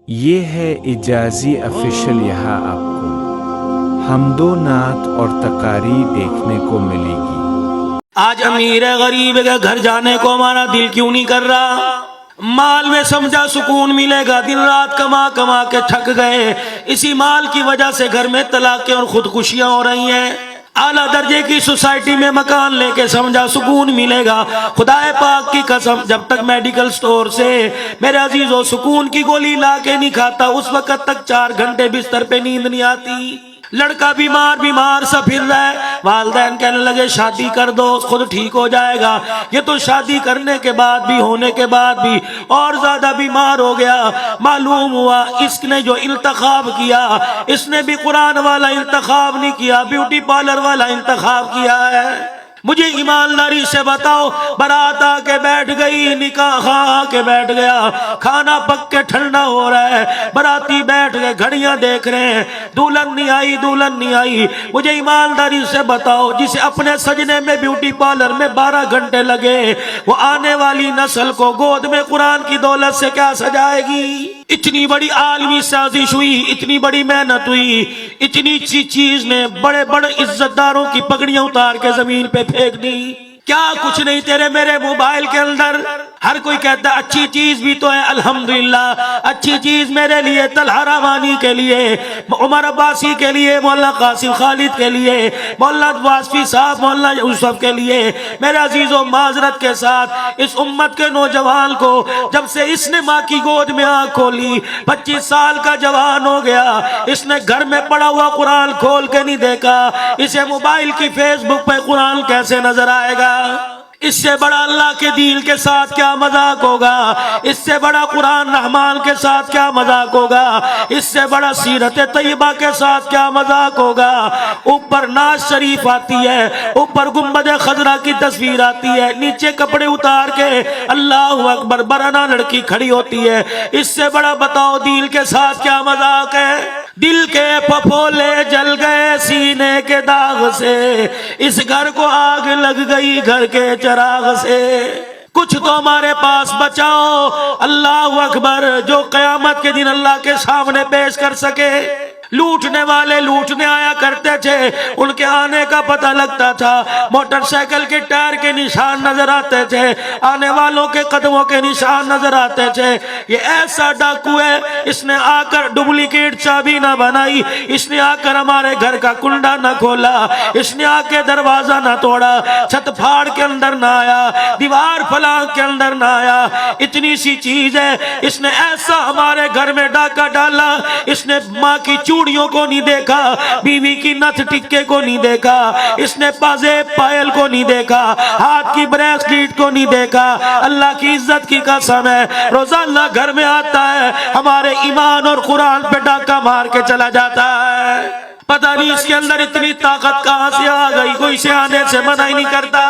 یہ ہے اجازی آفیشل، یہاں آپ کو حمد و نعت اور تقاریر دیکھنے کو ملے گی۔ آج امیر غریب کے گھر جانے کو ہمارا دل کیوں نہیں کر رہا؟ مال میں سمجھا سکون ملے گا، دن رات کما کما کے تھک گئے، اسی مال کی وجہ سے گھر میں طلاقیں اور خودکشیاں ہو رہی ہیں۔ اعلیٰ درجے کی سوسائٹی میں مکان لے کے سمجھا سکون ملے گا، خدا پاک کی قسم جب تک میڈیکل سٹور سے میرے عزیزو سکون کی گولی لا کے نہیں کھاتا اس وقت تک 4 گھنٹے بستر پہ نیند نہیں آتی۔ لڑکا بیمار سا پھر رہا ہے، والدین کہنے لگے شادی کر دو خود ٹھیک ہو جائے گا، یہ تو شادی کرنے کے بعد بھی ہونے کے بعد بھی اور زیادہ بیمار ہو گیا۔ معلوم ہوا اس نے جو انتخاب کیا اس نے بھی قرآن والا انتخاب نہیں کیا، بیوٹی پارلر والا انتخاب کیا ہے۔ مجھے ایمانداری سے بتاؤ، بارات آ کے بیٹھ گئی، نکاح آ کے بیٹھ گیا، کھانا پک کے ٹھنڈا ہو رہا ہے، باراتی بیٹھ گئے، گھڑیاں دیکھ رہے ہیں، دلہن نہیں آئی۔ مجھے ایمانداری سے بتاؤ جسے اپنے سجنے میں بیوٹی پارلر میں 12 گھنٹے لگے، وہ آنے والی نسل کو گود میں قرآن کی دولت سے کیا سجائے گی؟ اتنی بڑی عالمی سازش ہوئی، اتنی بڑی محنت ہوئی، اتنی سی چیز نے بڑے بڑے عزت داروں کی پگڑیاں اتار کے زمین پہ پھینک دی۔ کیا کچھ نہیں تیرے میرے موبائل کے اندر؟ ہر کوئی کہتا ہے اچھی چیز بھی تو ہے، الحمدللہ اچھی چیز میرے لیے، طلحہ رحمانی کے لیے، عمر عباسی کے لیے، مولانا قاسم خالد کے لیے، مولانا واسفی صاحب، مولانا یوسف کے لیے۔ میرے عزیزوں معذرت کے ساتھ اس امت کے نوجوان کو جب سے اس نے ماں کی گود میں آنکھ کھولی 25 سال کا جوان ہو گیا، اس نے گھر میں پڑا ہوا قرآن کھول کے نہیں دیکھا، اسے موبائل کی فیس بک پہ قرآن کیسے نظر آئے گا؟ اس سے بڑا اللہ کے دین کے ساتھ کیا مذاق ہوگا؟ اس سے بڑا قرآن رحمان کے ساتھ کیا مذاق ہوگا؟ اس سے بڑا سیرت طیبہ کے ساتھ کیا مذاق ہوگا؟ اوپر ناز شریف آتی ہے، اوپر گنبد خضرا کی تصویر آتی ہے، نیچے کپڑے اتار کے اللہ اکبر برہنہ لڑکی کھڑی ہوتی ہے، اس سے بڑا بتاؤ دین کے ساتھ کیا مذاق ہے؟ دل کے پھپھولے جل گئے سینے کے داغ سے، اس گھر کو آگ لگ گئی گھر کے چراغ سے۔ کچھ تو ہمارے پاس بچاؤ اللہ اکبر جو قیامت کے دن اللہ کے سامنے پیش کر سکے۔ لوٹنے والے لوٹنے آیا کرتے تھے، ان کے آنے کا پتہ لگتا تھا، موٹر سائیکل کے ٹائر کے نشان نظر آتے تھے، آنے والوں کے قدموں کے نشان نظر آتے تھے۔ یہ ایسا ڈاکو ہے، اس نے آ کر ڈپلیکیٹ چابی نہ بنائی، اس نے آ کر ہمارے گھر کا کنڈا نہ کھولا، اس نے آ کے دروازہ نہ توڑا، چھت پھاڑ کے اندر نہ آیا، دیوار پھلانگ کے اندر نہ آیا۔ اتنی سی چیز ہے، اس نے ایسا ہمارے گھر میں ڈاکہ ڈالا، اس نے ماں کی چوڑیوں کو نہیں دیکھا، بیوی کی نتھ ٹکے کو نہیں دیکھا، اس نے پازیب پائل کو نہیں دیکھا، ہاتھ کی بریسلیٹ کو نہیں دیکھا۔ اللہ کی عزت کی قسم ہے روزانہ گھر میں آتا ہے، ہمارے ایمان اور قرآن پہ ڈاکہ مار کے چلا جاتا ہے۔ پتہ نہیں اس کے اندر اتنی طاقت کہاں سے آ گئی، کوئی اسے آنے سے منع ہی نہیں کرتا۔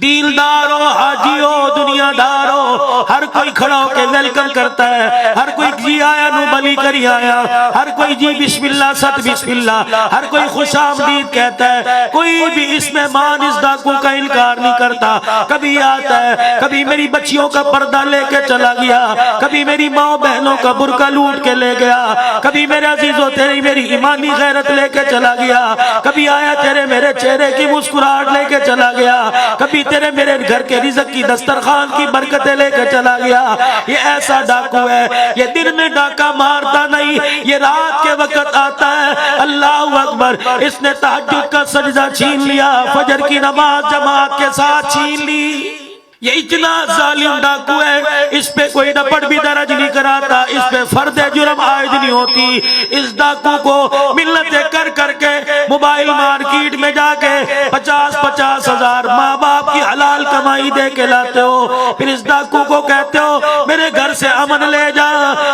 دیندار ہو، حاجی ہو، دنیا دار ہو، ہر کوئی کھڑا ہو کے ویلکم کرتا ہے، ہر کوئی جی آیا نو بلی کری آیا، ہر کوئی جی بسم اللہ ست بسم اللہ، ہر کوئی خوش آمدید کہتا ہے، کوئی بھی اس مہمان اس ڈاکو کا انکار نہیں کرتا۔ کبھی آتا ہے، کبھی میری بچیوں کا پردہ لے کے چلا گیا، کبھی میری ماں بہنوں کا برقع لوٹ کے لے گیا، کبھی میرے عزیزوں تیری میری ایمانی غیرت لے کے چلا گیا، کبھی آیا تیرے میرے چہرے کی مسکراہٹ لے کے چلا گیا، کبھی تیرے میرے گھر کے رزق کی دسترخوان کی برکتیں لے کے چلا گیا۔ یہ ایسا ڈاکو ہے، یہ دن میں ڈاکہ مارتا نہیں، یہ رات کے وقت آتا ہے۔ اللہ اکبر، اس نے تہجد کا سجدہ چھین لیا، فجر کی نماز جماعت کے ساتھ چھین لی۔ یہ اتنا ظالم ڈاکو ہے، اس پہ کوئی رپٹ بھی درج نہیں کراتا، اس پہ فرد جرم عائد نہیں ہوتی۔ اس ڈاکو کو منتیں کر کر کے موبائل مارکیٹ میں جا کے 50-50 ہزار ماں باپ کی حلال کمائی دے کے لاتے ہو، پھر اس ڈاکو کو کہتے ہو میرے گھر سے امن لے جا،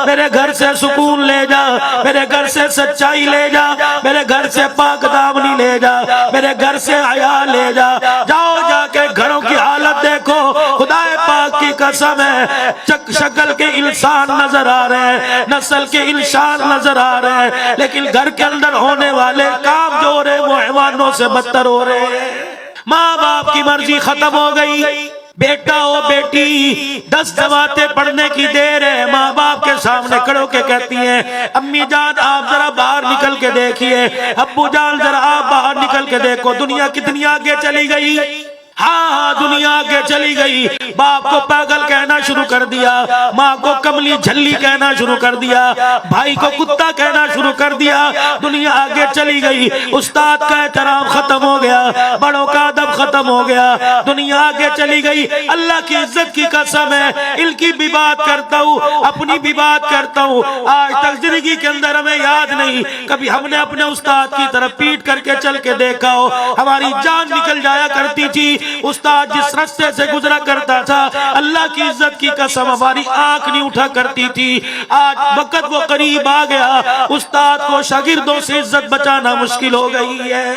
میرے گھر سے سکون لے جا، میرے گھر سے سچائی لے جا، میرے گھر سے پاک دامنی لے جا، میرے گھر سے حیا لے جا۔ جاؤ جا کے گھروں کی حالت دیکھو، خدا پاک کی قسم ہے شکل کے انسان نظر آ رہے ہیں، نسل کے انسان نظر آ رہے ہیں، لیکن گھر کے اندر ہونے والے کام جو ہو رہے وہ حیوانوں سے بدتر ہو رہے ہیں۔ ماں باپ کی مرضی ختم ہو گئی، بیٹا ہو بیٹی 10 جماعتیں پڑھنے کی دیر ہے، ماں باپ کے سامنے کھڑو کے کہتی ہیں امی جان آپ ذرا باہر نکل کے دیکھیے، ابو جان ذرا آپ باہر نکل کے دیکھو دنیا کتنی آگے چلی گئی۔ ہاں دنیا آگے چلی گئی، باپ کو پاگل کہنا شروع کر دیا، ماں کو کملی جھلی کہنا شروع کر دیا، بھائی کو کتا کہنا شروع کر دیا، دنیا آگے چلی گئی، استاد کا احترام ختم ہو گیا، بڑوں کا ادب ختم ہو گیا، دنیا آگے چلی گئی۔ اللہ کی عزت کی قسم ہے ان کی بھی بات کرتا ہوں، اپنی بھی بات کرتا ہوں، آج تک زندگی کے اندر ہمیں یاد نہیں کبھی ہم نے اپنے استاد کی طرف پیٹ کر کے چل کے دیکھا ہو، ہماری جان نکل جایا کرتی تھی، استاد جس رستے سے گزرا کرتا تھا اللہ کی عزت کی قسم ہماری آنکھ نہیں اٹھا کرتی تھی۔ آج وقت وہ قریب آ گیا، استاد کو شاگردوں سے عزت بچانا مشکل ہو گئی ہے۔